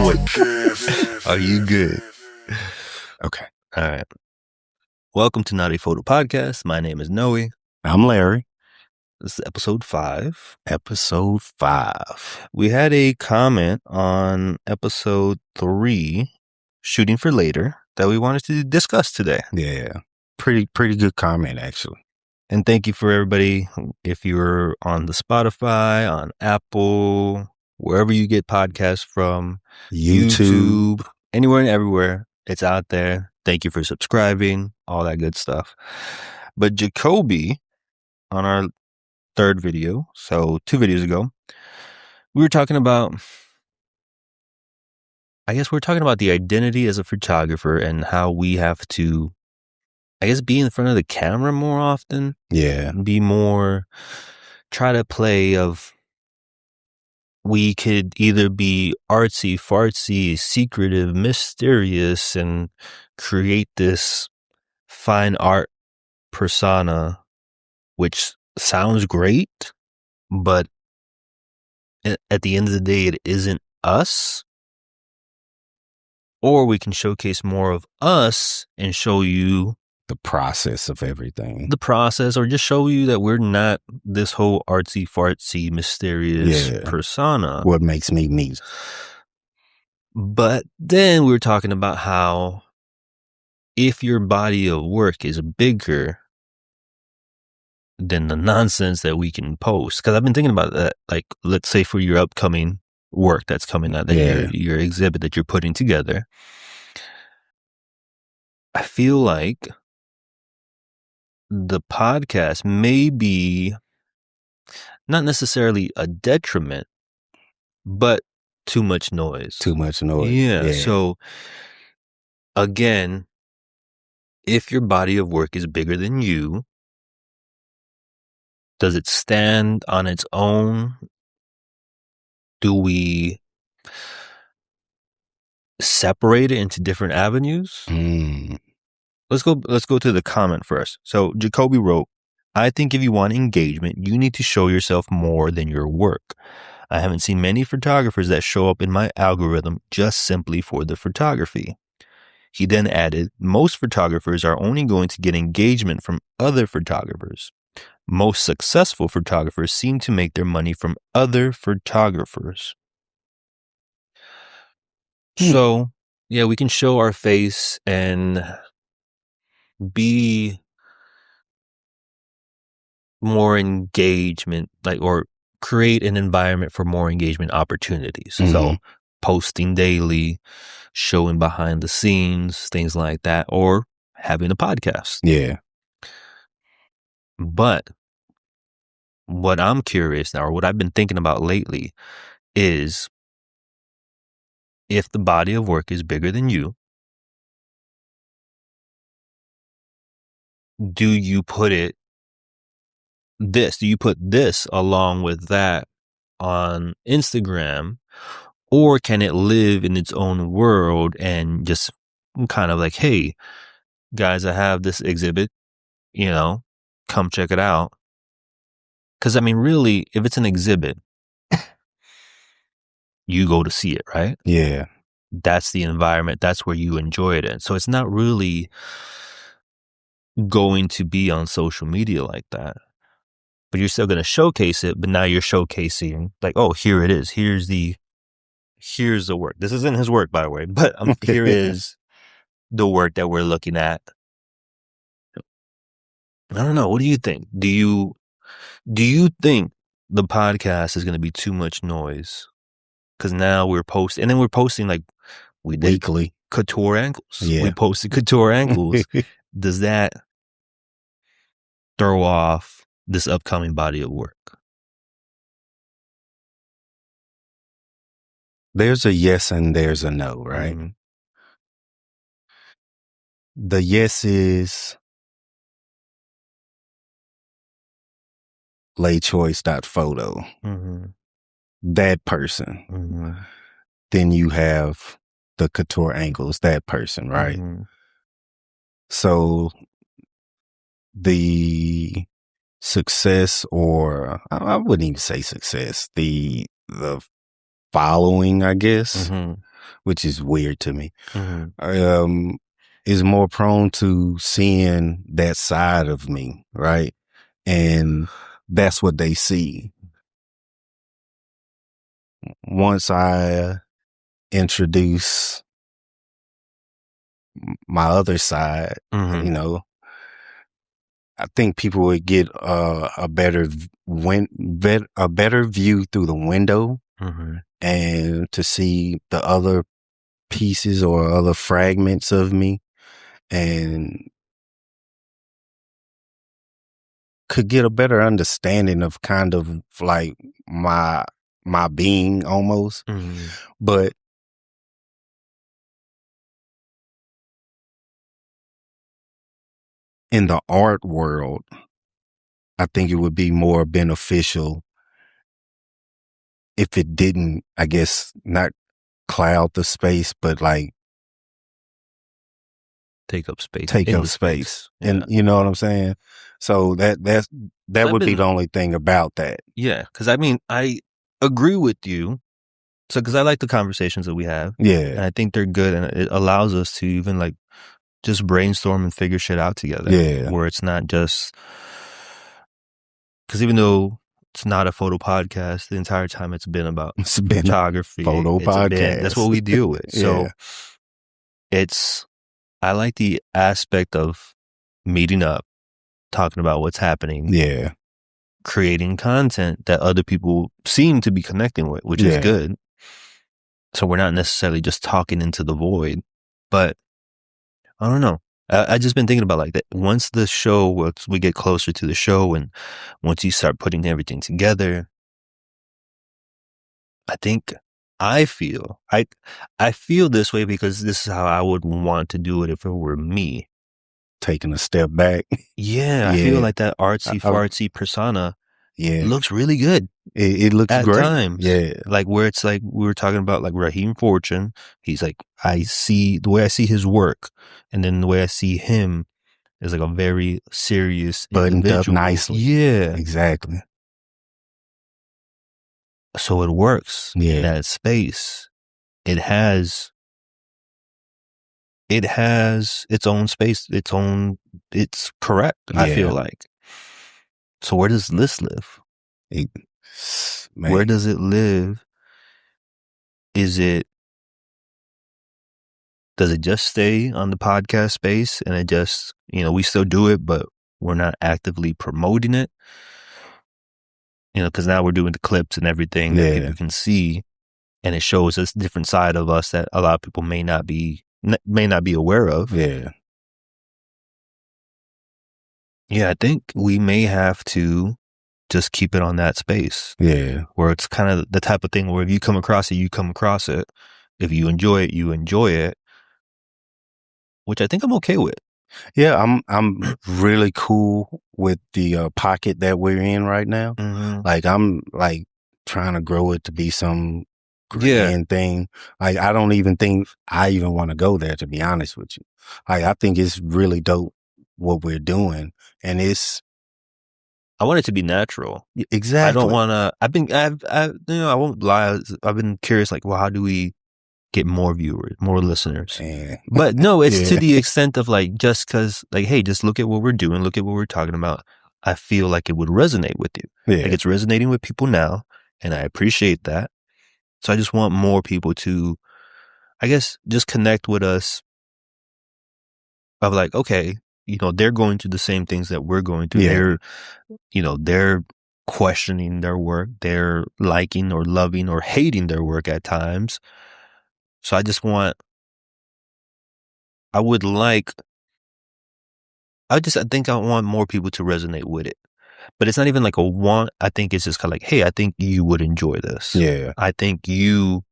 Are you good? Okay. All right. Welcome to Not a Photo Podcast. My name is Noe. I'm Larry. This is episode 5. Episode 5. We had a comment on episode 3, Shooting for Later, that we wanted to discuss today. Yeah. Pretty good comment, actually. And thank you for everybody. If you're on the Spotify, on Apple, wherever you get podcasts from, YouTube, anywhere and everywhere, it's out there. Thank you for subscribing, all that good stuff. But Jacoby, on our third video, so 2 videos ago, we were talking about the identity as a photographer and how we have to, be in front of the camera more often. Yeah. Try to play of, we could either be artsy, fartsy, secretive, mysterious, and create this fine art persona, which sounds great, but at the end of the day, it isn't us. Or we can showcase more of us and show you the process of everything. Or just show you that we're not this whole artsy, fartsy, mysterious persona. What makes me me. But then we were talking about how if your body of work is bigger than the nonsense that we can post, because I've been thinking about that, like, let's say for your upcoming work that's coming out, your exhibit that you're putting together, I feel like the podcast may be not necessarily a detriment, but too much noise. Yeah. So again, if your body of work is bigger than you, does it stand on its own? Do we separate it into different avenues? Let's go to the comment first. So Jacoby wrote, I think if you want engagement, you need to show yourself more than your work. I haven't seen many photographers that show up in my algorithm just simply for the photography. He then added, most photographers are only going to get engagement from other photographers. Most successful photographers seem to make their money from other photographers. So, yeah, we can show our face and be more engagement, or create an environment for more engagement opportunities. So posting daily, showing behind the scenes, things like that, or having a podcast. Yeah. But what I'm curious now, or what I've been thinking about lately, is if the body of work is bigger than you, do you put this along with that on Instagram, or can it live in its own world and just kind of like, hey, guys, I have this exhibit, come check it out. Because, really, if it's an exhibit, you go to see it, right? Yeah. That's the environment. That's where you enjoy it in. So it's not really going to be on social media like that. But you're still going to showcase it, but now you're showcasing, like, oh, here it is. Here's the work. This isn't his work, by the way, but here is the work that we're looking at. I don't know. What do you think? Do you think the podcast is going to be too much noise? Because now we're posting like we did weekly couture ankles. Yeah. We posted couture ankles. Does that throw off this upcoming body of work? There's a yes and there's a no, right? Mm-hmm. The yes is laychoice.photo. That person. Then you have the couture ankles, that person, right? So the success, or I wouldn't even say success, the following, I guess, which is weird to me, is more prone to seeing that side of me, right? And that's what they see. Once I introduce my other side, you know, I think people would get a better view through the window, and to see the other pieces or other fragments of me, and could get a better understanding of kind of like my being almost. But in the art world, I think it would be more beneficial if it didn't, I guess, not cloud the space, but like take up space. Yeah. And you know what I'm saying? So that would be the only thing about that. Yeah, because I mean, I agree with you. So, because I like the conversations that we have. Yeah. And I think they're good, and it allows us to even like just brainstorm and figure shit out together. Yeah. Where it's not just, because even though it's not a photo podcast, the entire time it's been about photography. Photo podcast. That's what we deal with. So I like the aspect of meeting up, talking about what's happening. Yeah. Creating content that other people seem to be connecting with, which is good. So we're not necessarily just talking into the void, but I don't know. I just been thinking about like that. Once we get closer to the show, and once you start putting everything together, I feel this way because this is how I would want to do it if it were me. Taking a step back. Yeah. I feel like that artsy fartsy persona looks really good. It looks at great. Times. Yeah. Like where it's like we were talking about like Raheem Fortune. He's like, the way I see his work, and then the way I see him is like a very serious buttoned individual. Up nicely. Yeah. Exactly. So it works in that space. It has its own space, it's correct. I feel like. So where does this live? Where does it live? Does it just stay on the podcast space, and it just, we still do it, but we're not actively promoting it? Because now we're doing the clips and everything that people can see, and it shows us a different side of us that a lot of people may not be aware of. Yeah. Yeah, I think we may have to just keep it on that space. Yeah. Where it's kind of the type of thing where if you come across it, you come across it. If you enjoy it, you enjoy it. Which I think I'm okay with. Yeah, I'm really cool with the pocket that we're in right now. Like I'm like trying to grow it to be some grand thing. Like I don't even think I even want to go there, to be honest with you. Like I think it's really dope what we're doing, and I want it to be natural. Exactly. I don't want to. I won't lie. I've been curious, like, well, how do we get more viewers, more listeners? But no, it's to the extent of like, just because, like, hey, just look at what we're doing, look at what we're talking about. I feel like it would resonate with you. Yeah. Like it's resonating with people now, and I appreciate that. So I just want more people to, I guess, just connect with us. Of like, okay, they're going through the same things that we're going through. Yeah. They're questioning their work. They're liking or loving or hating their work at times. So I think I want more people to resonate with it. But it's not even like a want. I think it's just kind of like, hey, I think you would enjoy this. Yeah. I think you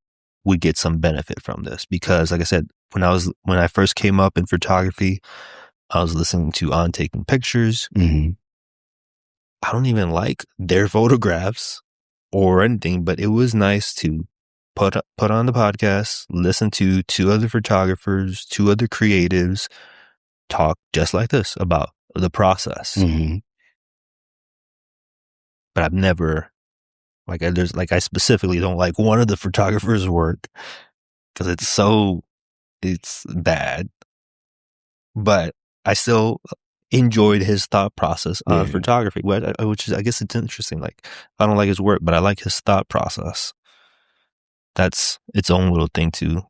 would get some benefit from this. Because like I said, when I first came up in photography, I was listening to On Taking Pictures. I don't even like their photographs or anything, but it was nice to put on the podcast, listen to two other photographers, two other creatives talk just like this about the process. But I've never, I specifically don't like one of the photographers' work. because it's bad, but I still enjoyed his thought process on photography, which is, I guess it's interesting. Like, I don't like his work, but I like his thought process. That's its own little thing to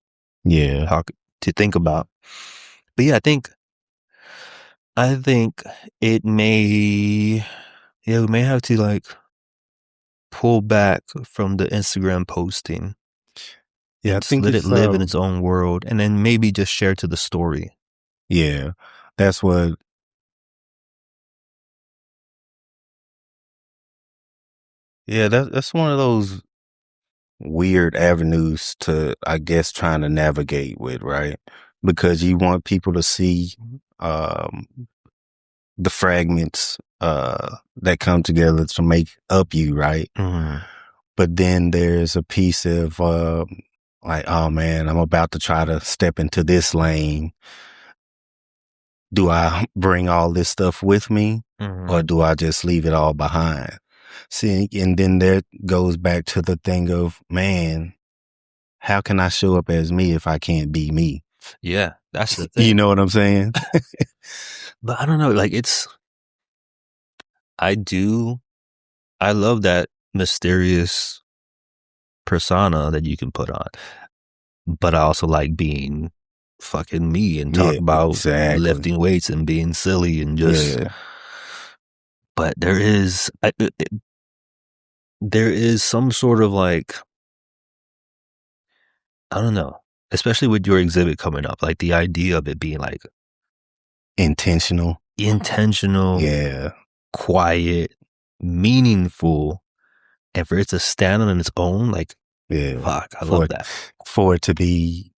think about. But yeah, I think we may have to like pull back from the Instagram posting. Yeah, I just think let it live in its own world, and then maybe just share to the story. Yeah, that's what. Yeah, that's one of those weird avenues to, I guess, trying to navigate with, right? Because you want people to see the fragments that come together to make up you, right? Mm-hmm. But then there's a piece of like, oh man, I'm about to try to step into this lane. Do I bring all this stuff with me, or do I just leave it all behind? See, and then there goes back to the thing of, man, how can I show up as me if I can't be me? Yeah, that's the thing. You know what I'm saying? But I don't know, like I love that mysterious persona that you can put on, but I also like being fucking me and talk about lifting weights and being silly and just, but there is some sort of like, I don't know, especially with your exhibit coming up, like the idea of it being like intentional, quiet, meaningful, and for it to stand on its own, like, fuck, I love that. For it to be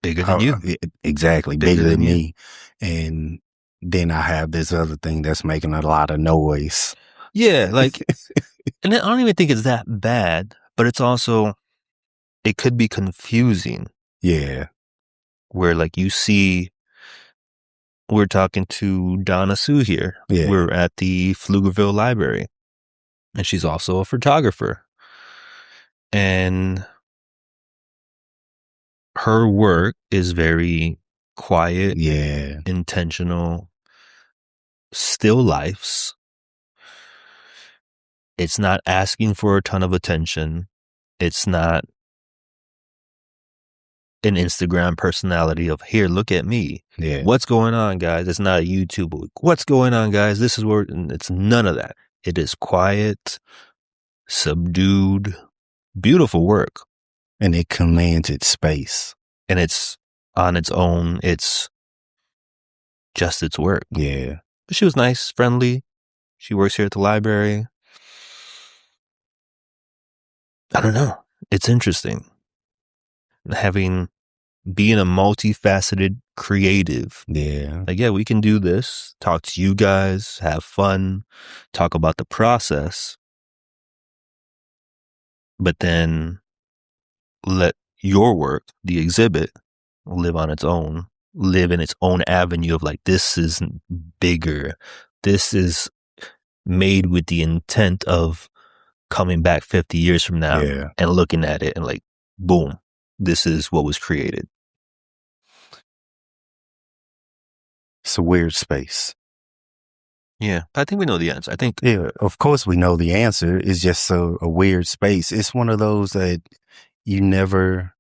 bigger than you. Exactly, bigger than me. And then I have this other thing that's making a lot of noise. Yeah, like, and I don't even think it's that bad, but it's also, it could be confusing. Yeah. Where like you see, we're talking to Donna Sue here. Yeah. We're at the Pflugerville Library, and she's also a photographer. And her work is very quiet, intentional, still lifes. It's not asking for a ton of attention. It's not an Instagram personality of, here, look at me. Yeah. What's going on, guys? It's not a YouTube. What's going on, guys? This is where, and it's none of that. It is quiet, subdued, beautiful work. And it commands its space. And it's on its own. It's just its work. Yeah. But she was nice, friendly. She works here at the library. I don't know. It's interesting. Being a multifaceted creative. Yeah. Like, yeah, we can do this. Talk to you guys, have fun, talk about the process. But then let your work, the exhibit, live on its own, live in its own avenue of like, this is bigger. This is made with the intent of coming back 50 years from now and looking at it and like, boom, this is what was created. It's a weird space. Yeah, I think we know the answer. Yeah, of course we know the answer. It's just a weird space. It's one of those that you never,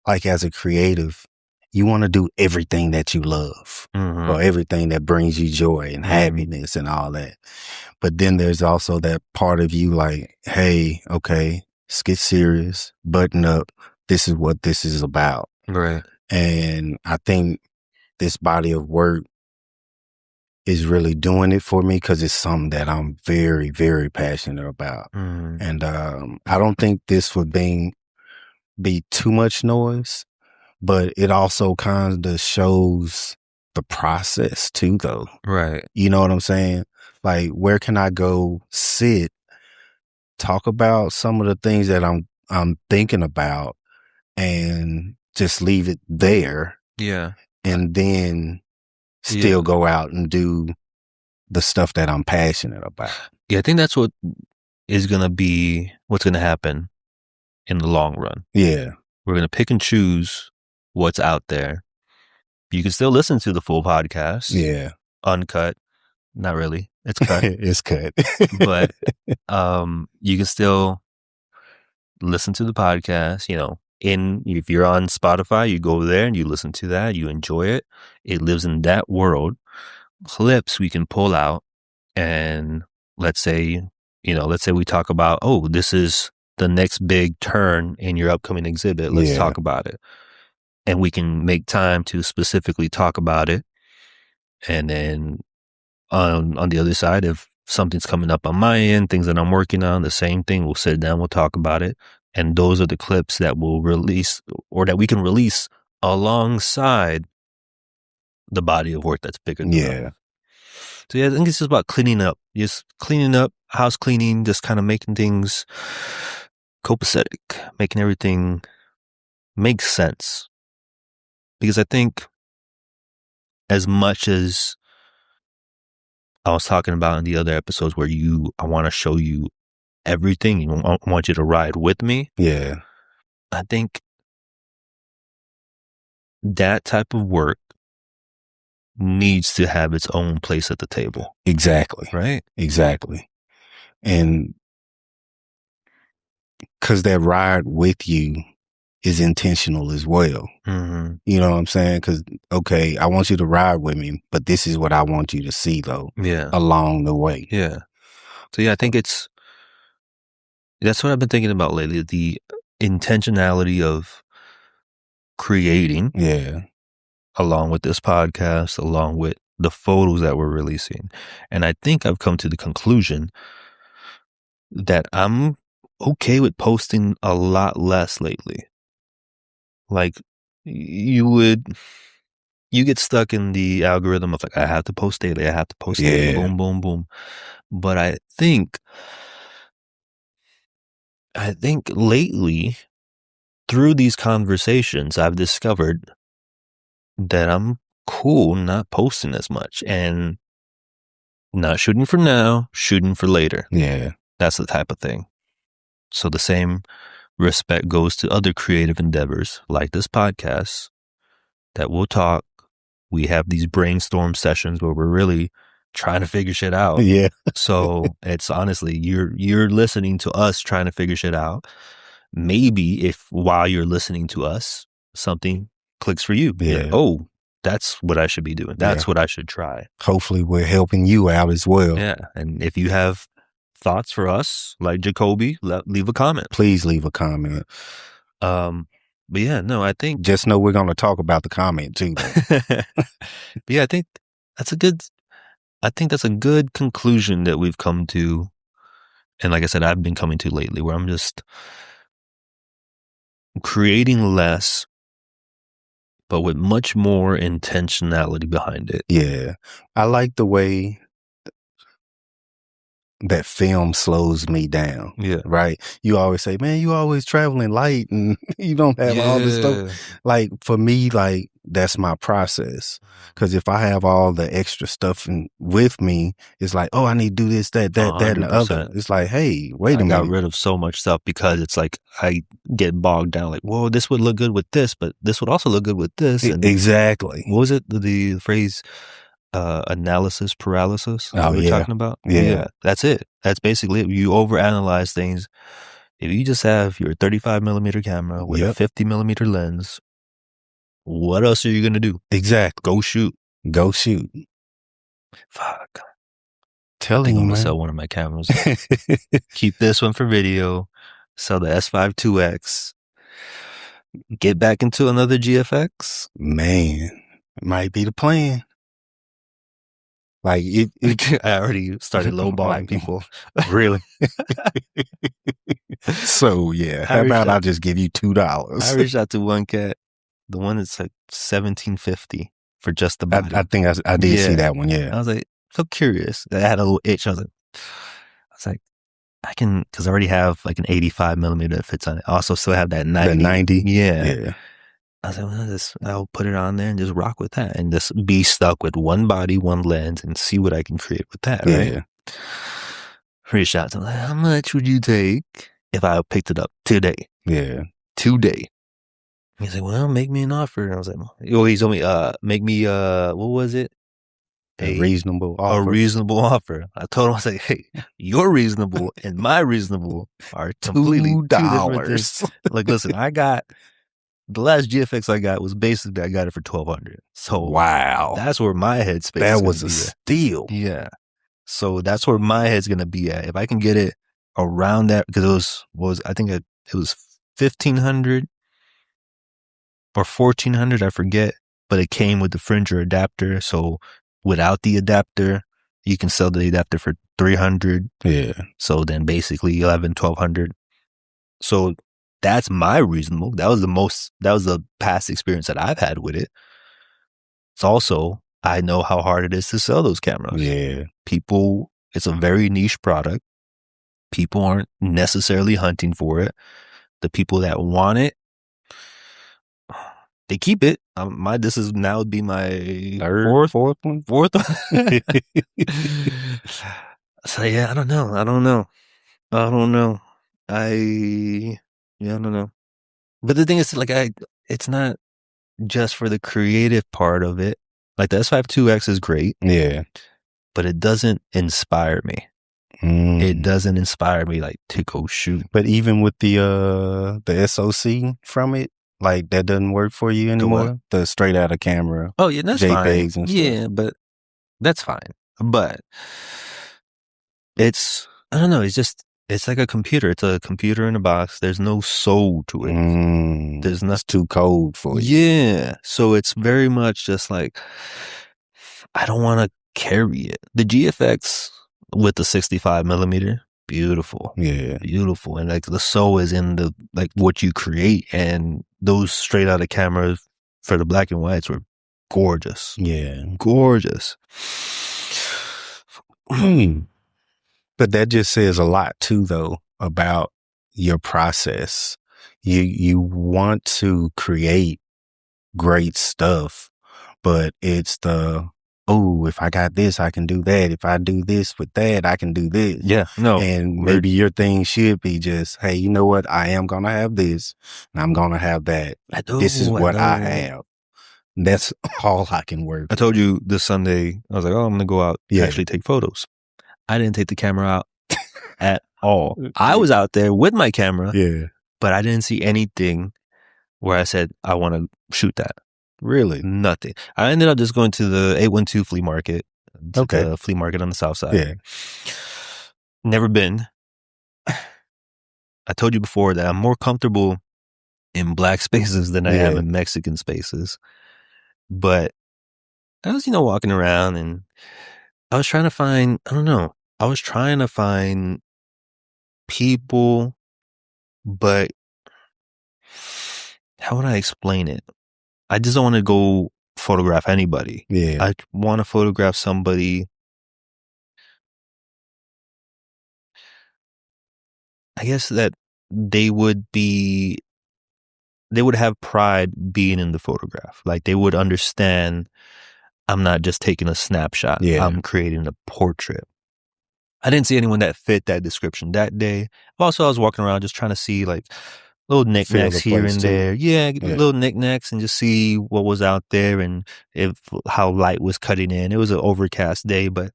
like as a creative, you want to do everything that you love or everything that brings you joy and happiness and all that. But then there's also that part of you like, hey, okay, let's get serious, button up. This is what this is about. Right. And I think this body of work is really doing it for me because it's something that I'm very, very passionate about. And I don't think this would be too much noise, but it also kind of shows the process too, though. Right. You know what I'm saying? Like, where can I go sit, talk about some of the things that I'm thinking about and just leave it there. Yeah. And then still go out and do the stuff that I'm passionate about. Yeah, I think that's what is going to be, what's going to happen in the long run. Yeah. We're going to pick and choose what's out there. You can still listen to the full podcast. Yeah. Uncut. Not really. It's cut. It's cut. But you can still listen to the podcast, if you're on Spotify, you go there and you listen to that, you enjoy it. It lives in that world. Clips we can pull out, and let's say we talk about, oh, this is the next big turn in your upcoming exhibit. Let's talk about it. And we can make time to specifically talk about it. And then on the other side, if something's coming up on my end, things that I'm working on, the same thing, we'll sit down, we'll talk about it. And those are the clips that we'll release, or that we can release alongside the body of work that's bigger than that. So I think it's just about cleaning up, house cleaning, just kind of making things copacetic, making everything make sense. Because I think, as much as I was talking about in the other episodes where I want to show you everything, I want you to ride with me. Yeah. I think that type of work needs to have its own place at the table. Exactly. Right? Exactly. And because that ride with you is intentional as well. Mm-hmm. You know what I'm saying? Because, okay, I want you to ride with me, but this is what I want you to see, though, along the way. Yeah. So, I think that's what I've been thinking about lately, the intentionality of creating. Yeah. Along with this podcast, along with the photos that we're releasing. And I think I've come to the conclusion that I'm okay with posting a lot less lately. Like, you get stuck in the algorithm of like, I have to post daily, boom, boom, boom. But I think lately, through these conversations, I've discovered that I'm cool not posting as much and not shooting for now, shooting for later. Yeah. That's the type of thing. So the same respect goes to other creative endeavors like this podcast, that we'll talk. We have these brainstorm sessions where we're really trying to figure shit out. Yeah. So it's honestly, you're listening to us trying to figure shit out. Maybe if while you're listening to us, something clicks for you. Yeah. Oh, that's what I should be doing. That's what I should try. Hopefully we're helping you out as well. Yeah. And if you have thoughts for us, like Jacoby, leave a comment. Please leave a comment. But yeah, no, I think... Just know we're going to talk about the comment too. But yeah, I think that's a good conclusion that we've come to. And like I said, I've been coming to lately, where I'm just creating less, but with much more intentionality behind it. Yeah. I like the way that film slows me down. Yeah. Right. You always say, man, you always traveling light and you don't have all this stuff. Like, for me, like, that's my process. Because if I have all the extra stuff with me, it's like, oh, I need to do this, that, and the other. It's like, hey, wait a minute. I got rid of so much stuff because it's like I get bogged down. Like, whoa, this would look good with this, but this would also look good with this. And exactly. What was it? The phrase... analysis paralysis. Oh, we're talking about. Yeah, that's it. That's basically it. You overanalyze things. If you just have your 35 millimeter camera with a 50 millimeter lens, what else are you gonna do? Exactly. Go shoot. Fuck. Telling you, I'm man. gonna sell one of my cameras. Keep this one for video. Sell the S5 2X. Get back into another GFX. Man, it might be the plan. Like I already started lowballing people. Really? So yeah, how about I just give you $2? I reached out to one cat, the one that's like $1,750 for just the body. I think I did see that one. Yeah, I was like, so curious. I had a little itch. I was like, I can, because I already have like an 85 millimeter that fits on it. I also still have that 90. The 90. Yeah. I was like, well, I'll put it on there and just rock with that and just be stuck with one body, one lens, and see what I can create with that, right? Reached out to him, like, how much would you take if I picked it up today? Yeah. Today. He's like, well, make me an offer. And I was like, oh, he told me, make me, what was it? A reasonable offer. A reasonable offer. I told him, I was like, hey, your reasonable and my reasonable are completely two different things. Like, listen, I got the last GFX I got was basically I got it for $1,200. So wow, that's where my headspace. That was a steal. Yeah. So that's where my head's gonna be at. If I can get it around that, because it was I think it was 1,500 or 1,400, I forget. But it came with the Fringer adapter. So without the adapter, you can sell the adapter for 300. Yeah. So then basically 1,200. So that's my reasonable. That was the past experience that I've had with it. It's also, I know how hard it is to sell those cameras. Yeah. It's a very niche product. People aren't necessarily hunting for it. The people that want it, they keep it. This is now would be my fourth one. So yeah, I don't know. I don't know. But the thing is, like, it's not just for the creative part of it. Like the S5 IIX is great. Yeah. But it doesn't inspire me. It doesn't inspire me like to go shoot. But even with the SoC from it, like that doesn't work for you anymore. The straight out of camera. Oh yeah, that's JPEGs fine. And yeah, stuff. But that's fine. But it's, I don't know. It's like a computer. It's a computer in a box. There's no soul to it. There's not too cold for you. Yeah. So it's very much just like, I don't want to carry it. The GFX with the 65 millimeter, beautiful. Yeah. Beautiful. And like the soul is in the, like what you create, and those straight out of cameras for the black and whites were gorgeous. Yeah. Gorgeous. But that just says a lot too, though, about your process. You want to create great stuff, but it's if I got this, I can do that. If I do this with that, I can do this. Yeah, no. And maybe your thing should be just, hey, you know what? I am going to have this and I'm going to have that. This is what I have. That's all I can work. I told you this Sunday, I was like, I'm going to go out and actually take photos. I didn't take the camera out at all. I was out there with my camera, but I didn't see anything where I said, I want to shoot that. Really? Nothing. I ended up just going to the 812 flea market. The flea market on the south side. Yeah. Never been. I told you before that I'm more comfortable in black spaces than I am in Mexican spaces. But I was, walking around and I was trying to find, I was trying to find people, but how would I explain it? I just don't want to go photograph anybody. Yeah. I want to photograph somebody. I guess that they would have pride being in the photograph. Like they would understand I'm not just taking a snapshot. Yeah. I'm creating a portrait. I didn't see anyone that fit that description that day. Also, I was walking around just trying to see like little knickknacks here and there. Yeah, little knickknacks, and just see what was out there and how light was cutting in. It was an overcast day, but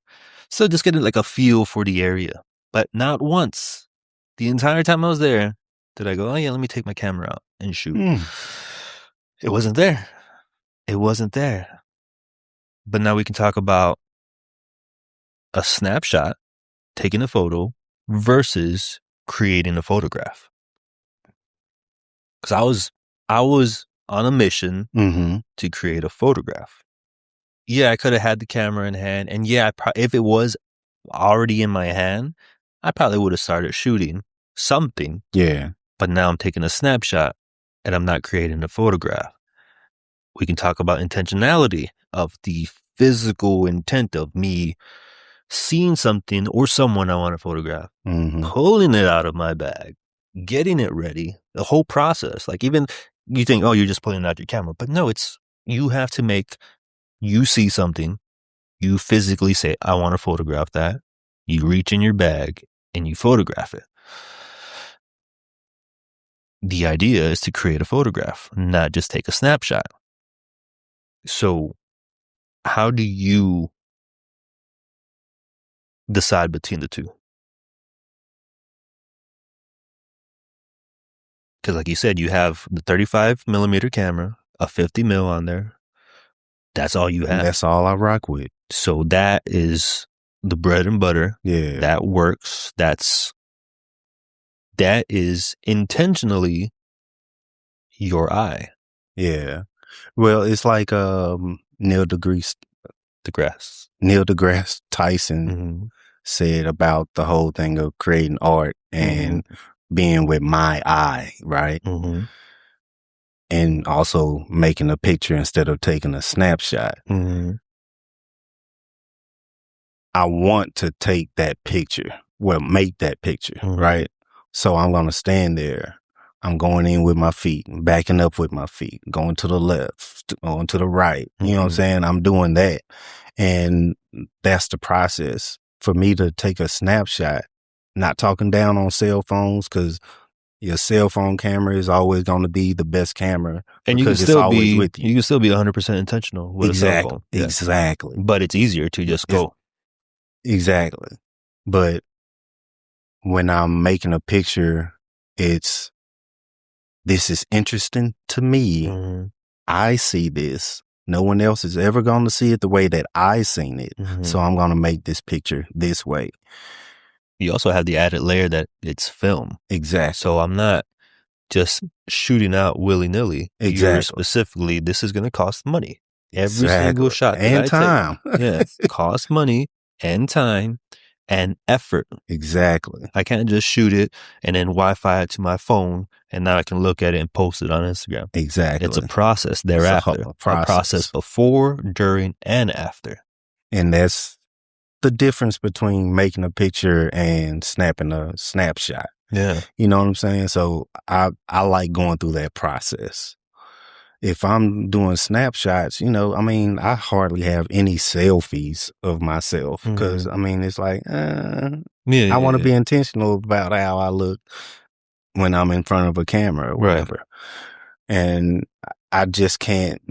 still just getting like a feel for the area. But not once, the entire time I was there, did I go, oh yeah, let me take my camera out and shoot. It wasn't there. It wasn't there. But now we can talk about a snapshot, taking a photo versus creating a photograph. Because I was on a mission to create a photograph. Yeah, I could have had the camera in hand, and yeah, if it was already in my hand, I probably would have started shooting something. Yeah. But now I'm taking a snapshot, and I'm not creating a photograph. We can talk about intentionality of the physical intent of me seeing something or someone I want to photograph, pulling it out of my bag, getting it ready, the whole process. Like even you think, oh, you're just pulling it out your camera. But no, you have to you see something, you physically say, I want to photograph that. You reach in your bag and you photograph it. The idea is to create a photograph, not just take a snapshot. So how do you decide between the two? Because like you said, you have the 35 millimeter camera, a 50 mil on there. That's all you have. That's all I rock with. So that is the bread and butter. Yeah. That works. That is intentionally your eye. Yeah. Well, it's like Neil deGrasse Tyson said about the whole thing of creating art and being with my eye, right? And also making a picture instead of taking a snapshot. I want to take that picture, make that picture, right? So I'm going to stand there. I'm going in with my feet, backing up with my feet, going to the left, going to the right. You know what I'm saying? I'm doing that. And that's the process for me to take a snapshot, not talking down on cell phones, because your cell phone camera is always going to be the best camera, and because it's always with you. You can still be 100% intentional with a cell phone. Yeah. Exactly. But it's easier to just go. Exactly. But when I'm making a picture, this is interesting to me. I see this. No one else is ever going to see it the way that I seen it. So I'm going to make this picture this way. You also have the added layer that it's film. Exactly. So I'm not just shooting out willy-nilly. Exactly. You're specifically, this is going to cost money. Every single shot that and time. Costs money and time and effort. Exactly. I can't just shoot it and then Wi-Fi it to my phone and now I can look at it and post it on Instagram. Exactly. It's a process thereafter. A process before, during, and after. And that's the difference between making a picture and snapping a snapshot. Yeah. You know what I'm saying? So I like going through that process. If I'm doing snapshots, I hardly have any selfies of myself, because it's like, I want to be intentional about how I look when I'm in front of a camera or whatever. And I just can't.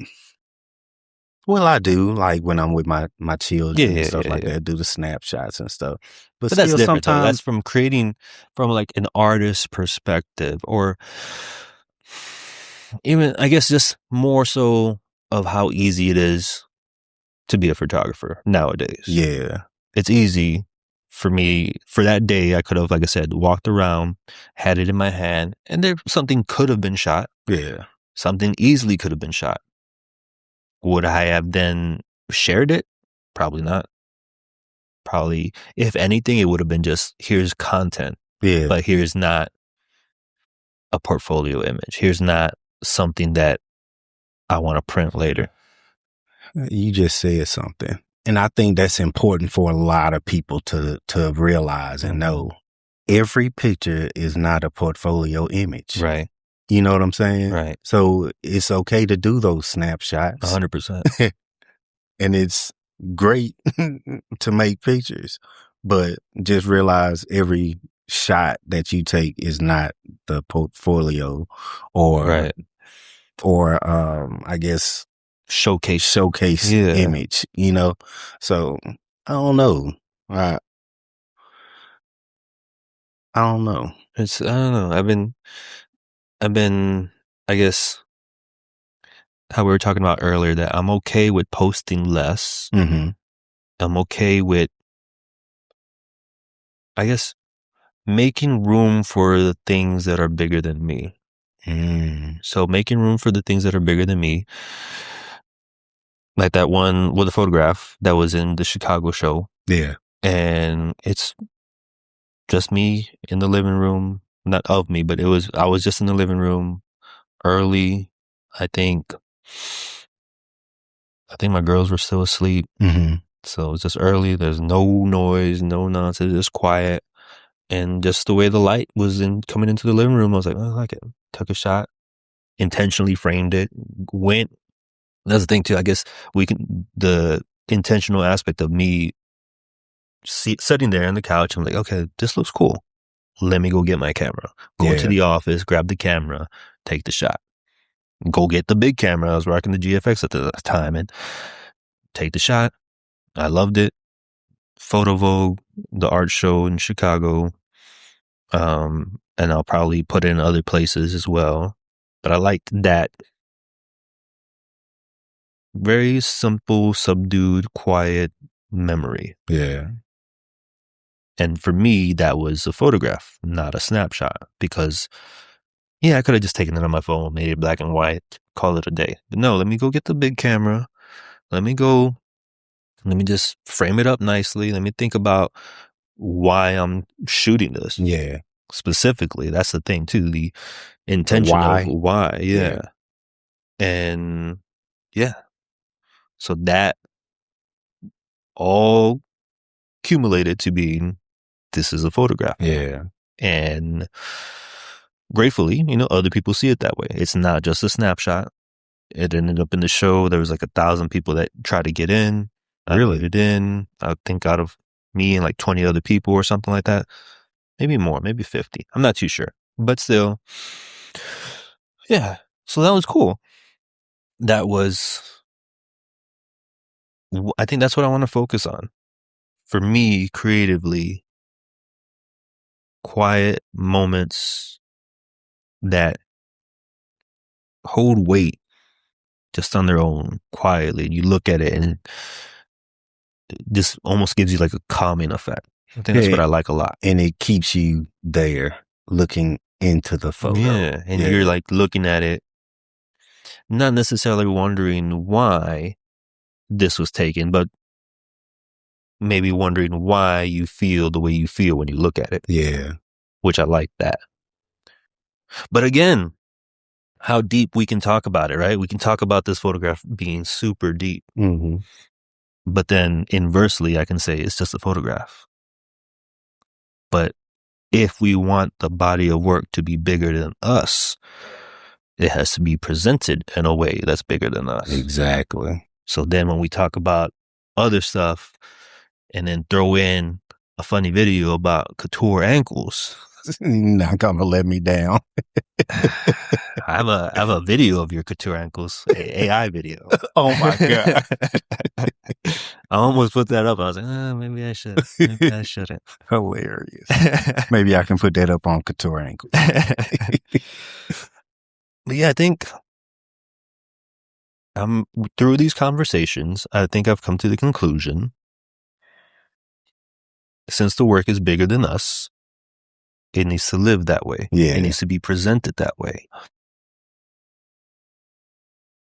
Well, I do, like when I'm with my children and stuff like that, do the snapshots and stuff. But that's still, different. sometimes That's from creating from like an artist's perspective, or even, I guess, just more so of how easy it is to be a photographer nowadays. Yeah. It's easy for me. For that day, I could have, like I said, walked around, had it in my hand, and something could have been shot. Yeah. Something easily could have been shot. Would I have then shared it? Probably not. Probably, if anything, it would have been just, here's content. Yeah. But here's not a portfolio image. Here's not something that I want to print later. You just said something. And I think that's important for a lot of people to realize and know. Every picture is not a portfolio image. Right. You know what I'm saying? Right. So it's okay to do those snapshots. 100%. And it's great to make pictures, but just realize every shot that you take is not the portfolio or I guess showcase image, So I don't know. I don't know. I don't know. I've been, I guess, how we were talking about earlier, that I'm okay with posting less. I'm okay with, I guess, making room for the things that are bigger than me. So making room for the things that are bigger than me. Like that one with a photograph that was in the Chicago show. Yeah. And it's just me in the living room. Not of me, but I was just in the living room early. I think my girls were still asleep. So it was just early. There's no noise, no nonsense, just quiet. And just the way the light was coming into the living room, I was like, oh, I like it. Took a shot, intentionally framed it, went. That's the thing too. I guess the intentional aspect of me sitting there on the couch, I'm like, okay, this looks cool. let me go get my camera. Go to the office, grab the camera, take the shot. Go get the big camera. I was rocking the GFX at the time and take the shot. I loved it. Photo Vogue, the art show in Chicago. And I'll probably put it in other places as well. But I liked that very simple, subdued, quiet memory. Yeah. And for me, that was a photograph, not a snapshot, because I could have just taken it on my phone, made it black and white, call it a day. But no, let me go get the big camera. Let me just frame it up nicely. Let me think about why I'm shooting this. Yeah. Specifically, that's the thing too, the intention of why. Yeah. And so that all accumulated to being, this is a photograph. Yeah. And gratefully, other people see it that way. It's not just a snapshot. It ended up in the show. There was like 1,000 people that tried to get in. I Really? let it in. I think out of me and like 20 other people or something like that. Maybe more, maybe 50. I'm not too sure. But still, yeah. So that was cool. I think that's what I want to focus on. For me, creatively, quiet moments that hold weight just on their own, quietly. You look at it and this almost gives you like a calming effect. I think that's what I like a lot. And it keeps you there looking into the photo. Yeah. And you're like looking at it, not necessarily wondering why this was taken, but maybe wondering why you feel the way you feel when you look at it. Yeah. Which I like that. But again, how deep we can talk about it, right? We can talk about this photograph being super deep. Mm-hmm. But then inversely, I can say it's just a photograph. But if we want the body of work to be bigger than us, it has to be presented in a way that's bigger than us. Exactly. So then when we talk about other stuff and then throw in a funny video about couture ankles, not gonna let me down. I have a video of your couture ankles, AI video. Oh my God. I almost put that up. I was like, maybe I should. Maybe I shouldn't. Hilarious. Maybe I can put that up on couture ankles. But yeah, I think through these conversations, I think I've come to the conclusion, since the work is bigger than us, it needs to live that way. Yeah. It needs to be presented that way.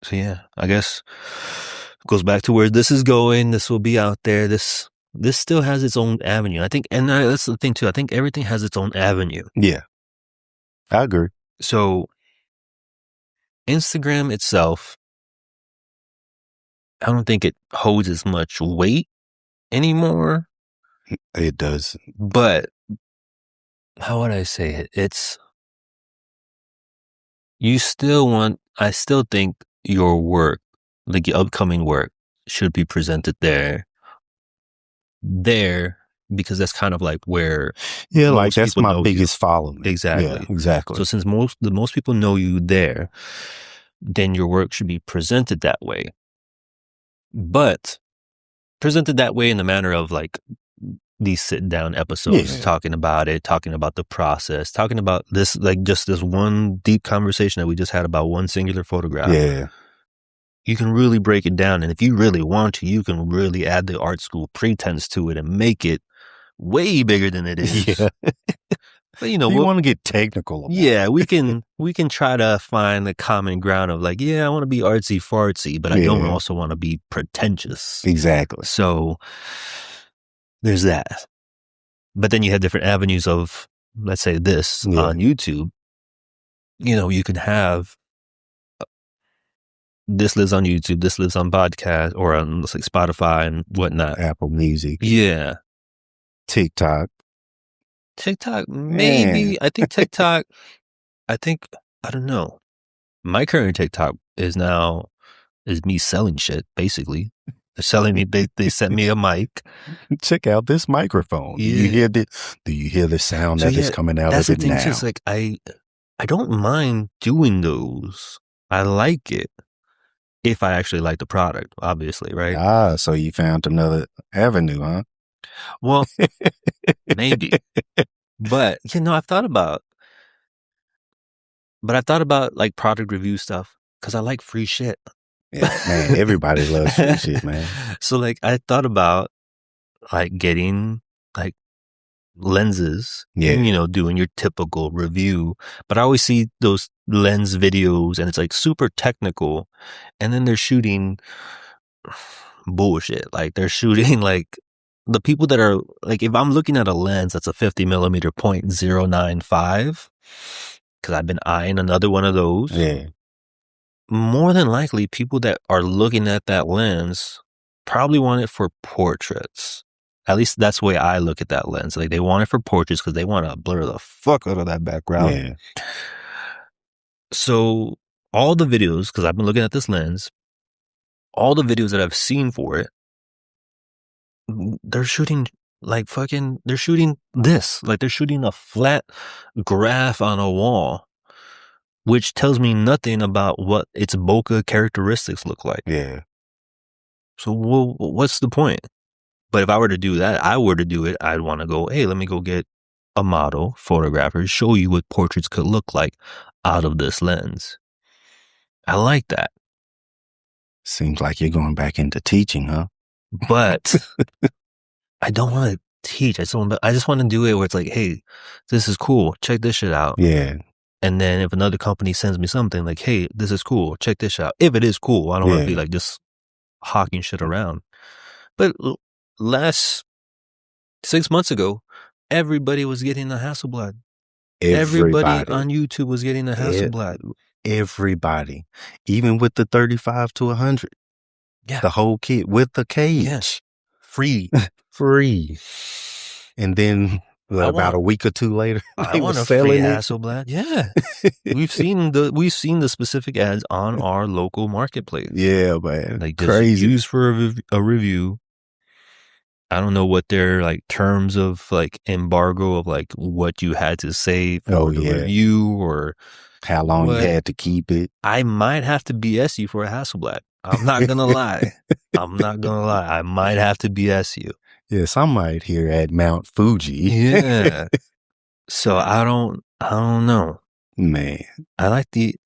So yeah, I guess it goes back to where this is going. This will be out there. This still has its own avenue. I think, and that's the thing too. I think everything has its own avenue. Yeah. I agree. So Instagram itself, I don't think it holds as much weight anymore. It does. But how would I say it? I still think your work, like your upcoming work, should be presented there, because that's kind of like where like that's my biggest following. Exactly. Yeah, exactly. So since most people know you there, then your work should be presented that way. But presented that way in the manner of like these sit down episodes, talking about it, talking about the process, talking about this, like just this one deep conversation that we just had about one singular photograph. Yeah. You can really break it down. And if you really want to, you can really add the art school pretense to it and make it way bigger than it is. Yeah. But we want to get technical about it. we can try to find the common ground of like, I want to be artsy fartsy, but I don't also want to be pretentious. Exactly. So there's that. But then you have different avenues of, let's say this on YouTube. You can have this lives on YouTube, this lives on podcast or on like Spotify and whatnot. Apple Music. Yeah. TikTok, maybe. I think TikTok, I don't know. My current TikTok is me selling shit, basically. They're selling me. They sent me a mic. Check out this microphone. Yeah. Do you hear the sound that is coming out of it now? That's the thing. Just like I don't mind doing those. I like it if I actually like the product. Obviously, right? Ah, so you found another avenue, huh? Well, maybe. But I've thought about. But I thought about like product review stuff because I like free shit. Yeah, man, everybody loves free shit, man. So like I thought about like getting like lenses and doing your typical review. But I always see those lens videos and it's like super technical, and then they're shooting bullshit. Like they're shooting like the people that are like, if I'm looking at a lens that's a 50 millimeter 0.095, because I've been eyeing another one of those. Yeah. More than likely, people that are looking at that lens probably want it for portraits. At least that's the way I look at that lens. Like they want it for portraits because they want to blur the fuck out of that background. Yeah. So all the videos, because I've been looking at this lens, all the videos that I've seen for it, they're shooting like they're shooting this. Like they're shooting a flat graph on a wall, which tells me nothing about what its bokeh characteristics look like. Yeah. So what's the point? But if I were to do that, I'd want to go, hey, let me go get a model, photographer, show you what portraits could look like out of this lens. I like that. Seems like you're going back into teaching, huh? But I don't want to teach. I just want to do it where it's like, hey, this is cool. Check this shit out. Yeah. And then if another company sends me something like, hey, this is cool. Check this out. If it is cool, I don't want to be like just hawking shit around. But last 6 months ago, everybody was getting the Hasselblad. Everybody on YouTube was getting the Hasselblad. Everybody. Even with the 35 to 100. Yeah. The whole kit with the cage. Yeah. Free. And then about a week or two later, I want a free Hasselblad. Yeah. We've seen the specific ads on our local marketplace. Yeah, man. Like crazy. Used for a review. I don't know what their like terms of like embargo of like what you had to say for the review or how long you had to keep it. I might have to BS you for a Hasselblad. I'm not gonna lie. I might have to BS you. Yes, I might here at Mount Fuji. Yeah. So I don't know. Man. I like the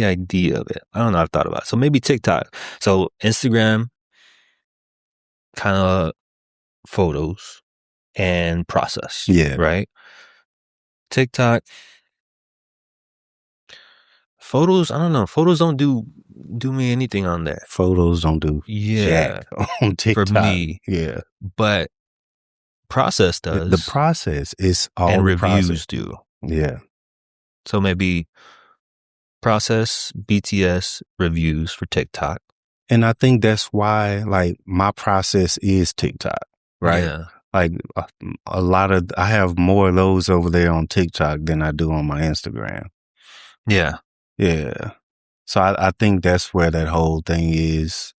idea of it. I don't know. I've thought about it. So maybe TikTok. So Instagram kind of photos and process. Yeah. Right? TikTok photos, I don't know. Photos don't do me anything on there. Photos don't do jack on TikTok. For me. Yeah. But process does. The process is all and the reviews process. do. Yeah. So maybe process, BTS, reviews for TikTok. And I think that's why like my process is TikTok, right? Yeah. Like I have more of those over there on TikTok than I do on my Instagram. Yeah. Yeah. So I think that's where that whole thing is.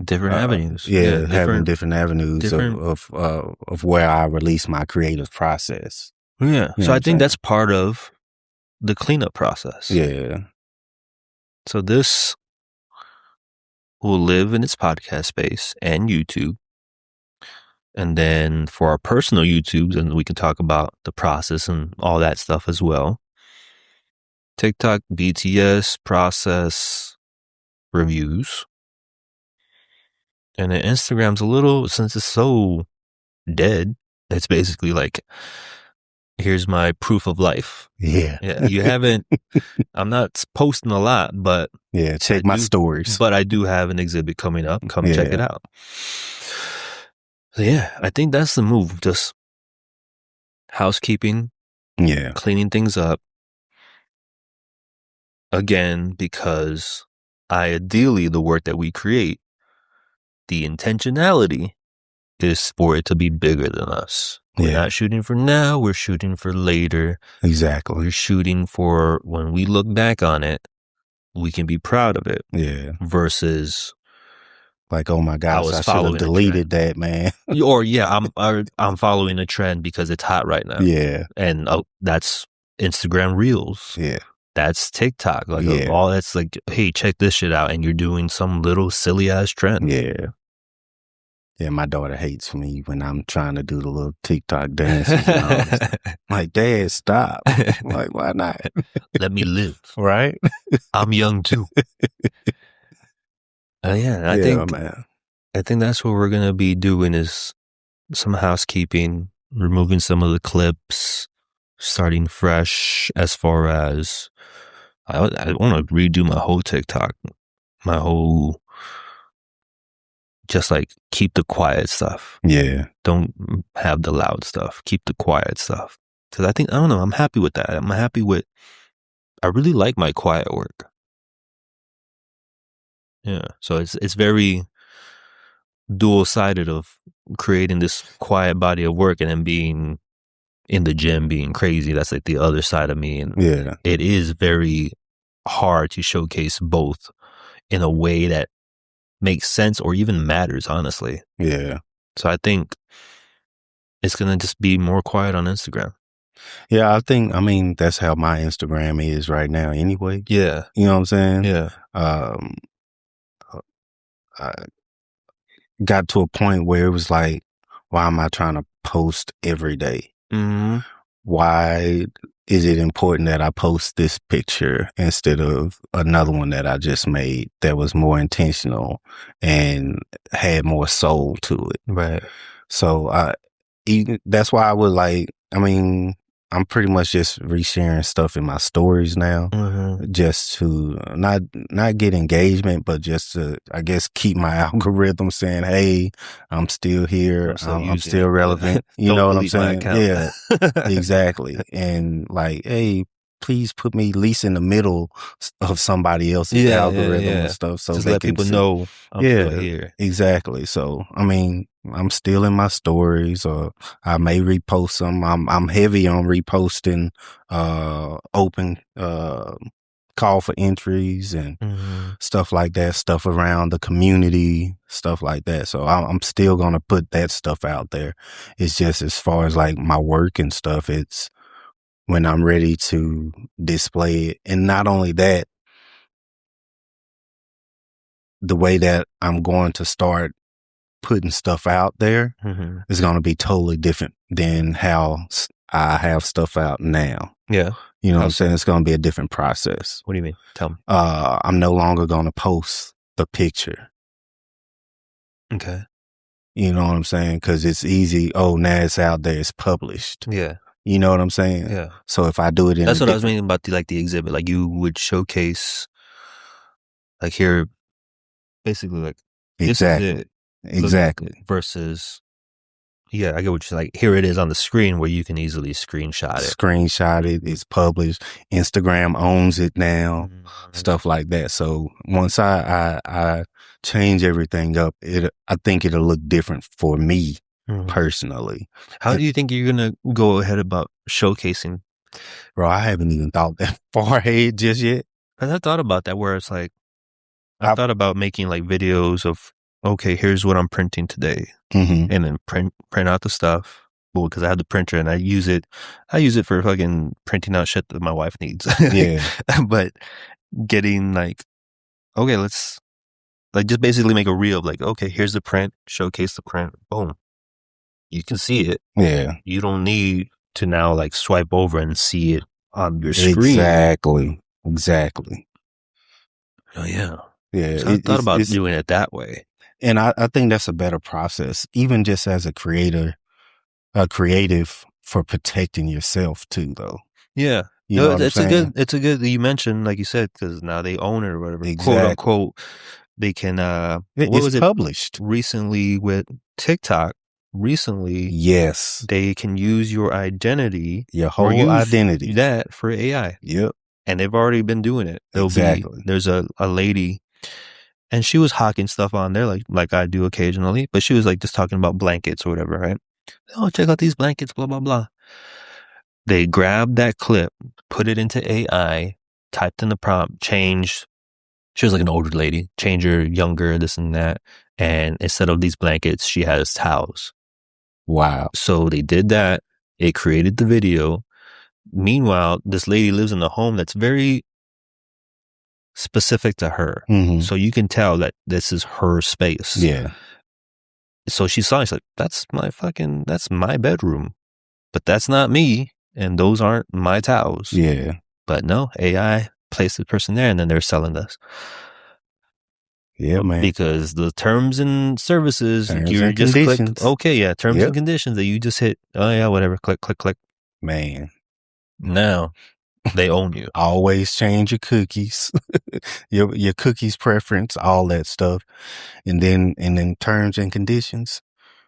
Different avenues. Yeah, having different avenues of where I release my creative process. Yeah. So I think that's part of the cleanup process. Yeah. So this will live in its podcast space and YouTube. And then for our personal YouTubes, and we can talk about the process and all that stuff as well. TikTok, BTS, process, reviews. And then Instagram's a little, since it's so dead, it's basically like, here's my proof of life. Yeah. Yeah. You haven't, I'm not posting a lot, but. Yeah. Check my stories. But I do have an exhibit coming up. Come check it out. So yeah, I think that's the move. Just housekeeping. Yeah. Cleaning things up. Again, because ideally the work that we create, the intentionality is for it to be bigger than us. We're not shooting for now, we're shooting for later. Exactly. We're shooting for when we look back on it, we can be proud of it. Yeah. Versus Like, oh my gosh, I should have deleted that, man. Or I'm following a trend because it's hot right now. Yeah. And that's Instagram Reels. Yeah. That's TikTok. Like all that's like, hey, check this shit out. And you're doing some little silly ass trend. Yeah. Yeah, my daughter hates me when I'm trying to do the little TikTok dances and all this. Like, Dad, stop. Like, why not? Let me live. Right? I'm young too. I think that's what we're gonna be doing is some housekeeping, removing some of the clips, starting fresh as far as I want to redo my whole TikTok, my whole just like keep the quiet stuff. Yeah. Don't have the loud stuff. Keep the quiet stuff. Because I don't know, I'm happy with that. I really like my quiet work. Yeah. So it's very dual-sided of creating this quiet body of work and then being in the gym, being crazy. That's like the other side of me. And it is very hard to showcase both in a way that makes sense or even matters, honestly. Yeah. So I think it's going to just be more quiet on Instagram. Yeah, I mean, that's how my Instagram is right now anyway. Yeah. You know what I'm saying? Yeah. I got to a point where it was like, why am I trying to post every day? Mm-hmm. Why is it important that I post this picture instead of another one that I just made that was more intentional and had more soul to it? Right. So that's why I would like, I mean, I'm pretty much just resharing stuff in my stories now, just to not get engagement, but just to, I guess, keep my algorithm saying, "Hey, I'm still here. I'm still relevant." You know what I'm saying? Yeah, exactly. And like, hey, please put me at least in the middle of somebody else's algorithm and stuff, so just they let can people know I'm still here. Exactly. So, I mean, I'm still in my stories, or I may repost some. I'm heavy on reposting open call for entries and stuff like that, stuff around the community, stuff like that. So I'm still gonna put that stuff out there. It's just as far as like my work and stuff, it's when I'm ready to display it. And not only that, the way that I'm going to start putting stuff out there is going to be totally different than how I have stuff out now. Yeah. You know what I'm saying? It's going to be a different process. What do you mean? Tell me. I'm no longer going to post the picture. Okay. You know what I'm saying? Because it's easy. Oh, now it's out there. It's published. Yeah. You know what I'm saying? Yeah. So if I do it in that's what I was meaning about the exhibit. Like you would showcase, like here, basically like exactly. This is it. Exactly. Versus, yeah, I get what you're like. Here it is on the screen where you can easily screenshot it. Screenshot it. It's published. Instagram owns it now. Stuff like that. So once I change everything up, I think it'll look different for me personally. How do you think you're gonna go ahead about showcasing? Bro, I haven't even thought that far ahead just yet. Because I thought about that, where it's like I thought about making like videos of, okay, here's what I'm printing today, and then print out the stuff. Well, because I have the printer and I use it for fucking printing out shit that my wife needs. Yeah. But getting like, okay, let's like just basically make a reel of like, okay, here's the print, showcase the print, boom. You can see it. Yeah. You don't need to now like swipe over and see it on your screen. Exactly. Oh yeah. Yeah. So I thought about doing it that way. And I think that's a better process, even just as a creative for protecting yourself too, though. Yeah. You know what I'm saying? It's a good, you mentioned, like you said, because now they own it or whatever. Exactly. Quote unquote, they can, it's published. Recently with TikTok, yes, they can use your identity, your whole identity, that for AI. Yep. And they've already been doing it. There's a lady, and she was hawking stuff on there like I do occasionally, but she was like just talking about blankets or whatever, right? Oh, check out these blankets, blah, blah, blah. They grabbed that clip, put it into AI, typed in the prompt, changed She was like an older lady, change her younger, this and that. And instead of these blankets, she has towels. Wow. So they did that. It created the video. Meanwhile, this lady lives in a home that's very specific to her. Mm-hmm. So you can tell that this is her space. Yeah. So she saw it, she's like, that's my bedroom. But that's not me. And those aren't my towels. Yeah. But no, AI placed the person there and then they're selling this. Yeah, man. Because the terms and services, Terms you and just conditions. click, okay, yeah, terms and conditions that you just hit, oh yeah, whatever, click, click, click. Man. Now they own you. Always change your cookies, your cookies preference, all that stuff. And then terms and conditions,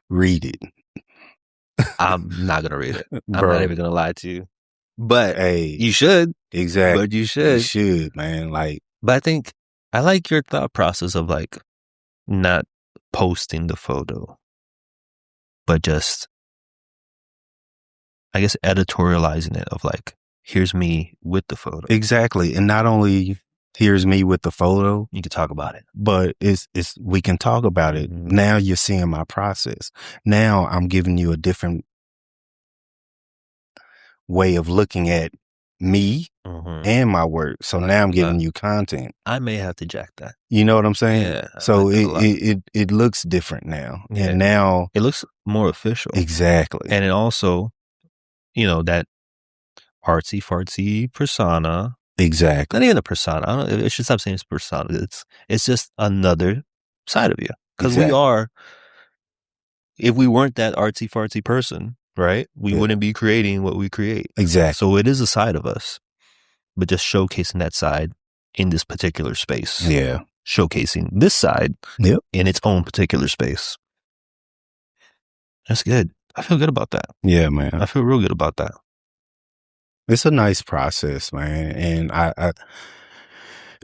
read it. I'm not going to read it. Bro. I'm not even going to lie to you. But hey, you should. Exactly. But you should. You should, man. Like, but I think I like your thought process of like not posting the photo, but just, I guess, editorializing it of like, here's me with the photo. Exactly. And not only here's me with the photo, you can talk about it, but we can talk about it. Mm-hmm. Now you're seeing my process. Now I'm giving you a different way of looking at me and my work. So now I'm giving you content. I may have to jack that. You know what I'm saying? Yeah. So it looks different now. Yeah. And now it looks more official. Exactly. And it also, you know, that artsy fartsy persona. Exactly. Not even a persona. I don't know. It should stop saying it's persona. It's just another side of you. Because we are, if we weren't that artsy fartsy person, right? We wouldn't be creating what we create. Exactly. So it is a side of us, but just showcasing that side in this particular space. Yeah. Showcasing this side in its own particular space. That's good. I feel good about that. Yeah, man. I feel real good about that. It's a nice process, man. And I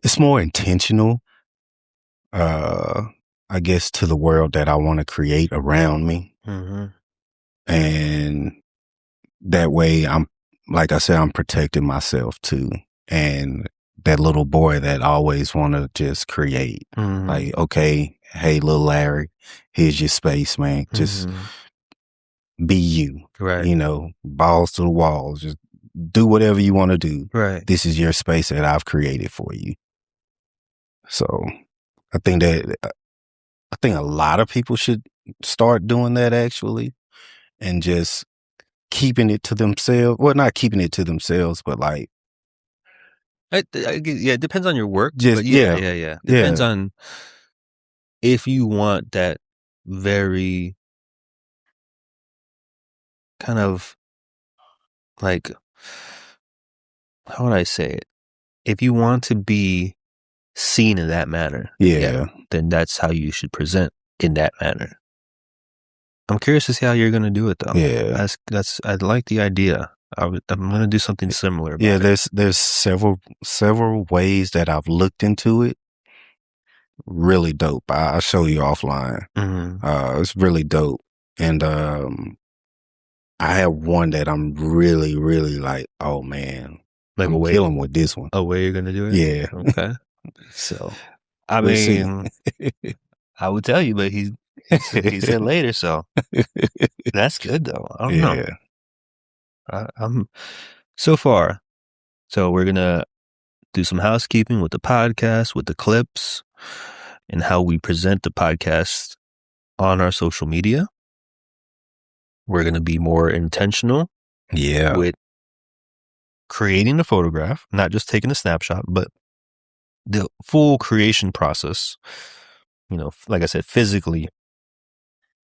it's more intentional, I guess, to the world that I want to create around me. Mm-hmm. And that way like I said, I'm protecting myself too. And that little boy that always want to just create, like, okay, hey, little Larry, here's your space, man. Just be you, right? You know, balls to the walls. Just do whatever you want to do. Right. This is your space that I've created for you. So I think a lot of people should start doing that actually, and just keeping it to themselves. Well, not keeping it to themselves, but like, it depends on your work. Just, but yeah. Depends on if you want that very kind of like, how would I say it? If you want to be seen in that manner, then that's how you should present in that manner. I'm curious to see how you're going to do it though. Yeah. I like the idea. I'm going to do something similar. Yeah. There's several ways that I've looked into it. Really dope. I'll show you offline. It's really dope. And, I have one that I'm really, really like, oh man, like I'm killing with this one. A way you're going to do it? Yeah. Okay. So, I mean, I would tell you, but he said later. So that's good though. I don't know. I'm so far. So we're going to do some housekeeping with the podcast, with the clips, and how we present the podcast on our social media. We're going to be more intentional with creating the photograph, not just taking a snapshot, but the full creation process. You know, like I said, physically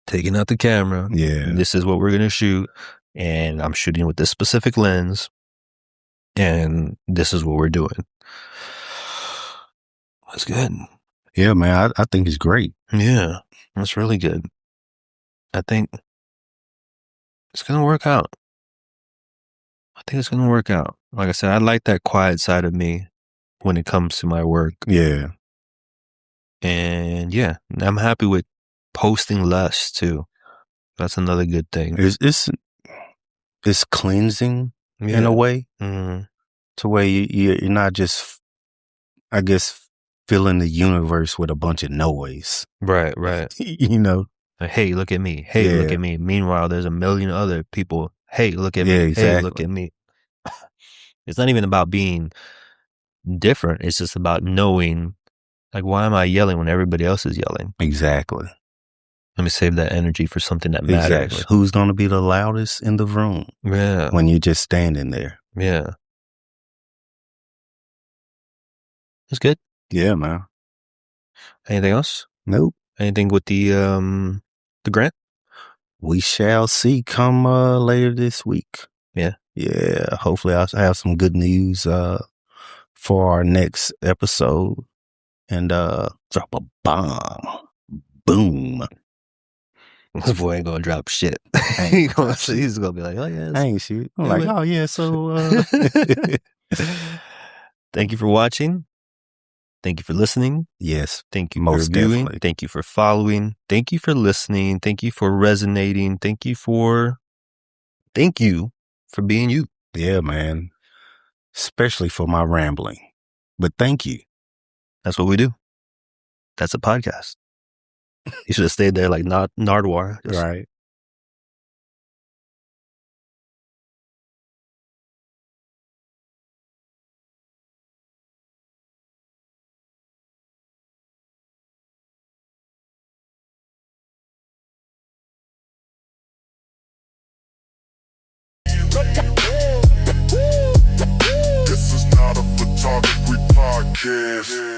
taking out the camera. Yeah. This is what we're going to shoot. And I'm shooting with this specific lens. And this is what we're doing. That's good. Yeah, man. I think it's great. Yeah. That's really good. I think it's going to work out. Like I said, I like that quiet side of me when it comes to my work. Yeah. And yeah, I'm happy with posting less too. That's another good thing. It's cleansing in a way, to where you're not just, I guess, filling the universe with a bunch of noise. Right. You know? Like, hey, look at me. Hey, look at me. Meanwhile, there's a million other people. Hey, look at me. Exactly. Hey, look at me. It's not even about being different. It's just about knowing, like, why am I yelling when everybody else is yelling? Exactly. Let me save that energy for something that matters. Exactly. Who's going to be the loudest in the room? Yeah. When you're just standing there. Yeah. That's good. Yeah, man. Anything else? Nope. Anything with the grant? We shall see come later this week. Yeah. Yeah. Hopefully I'll have some good news for our next episode and drop a bomb. Boom. This boy ain't gonna drop shit. He's gonna be like, oh yeah. I ain't shit. I'm like, oh yeah, so thank you for watching. Thank you for listening. Yes. Thank you for reviewing. Definitely. Thank you for following. Thank you for listening. Thank you for resonating. Thank you for being you. Yeah, man. Especially for my rambling. But thank you. That's what we do. That's a podcast. You should have stayed there like Nardwar. Right. This is not a photography podcast.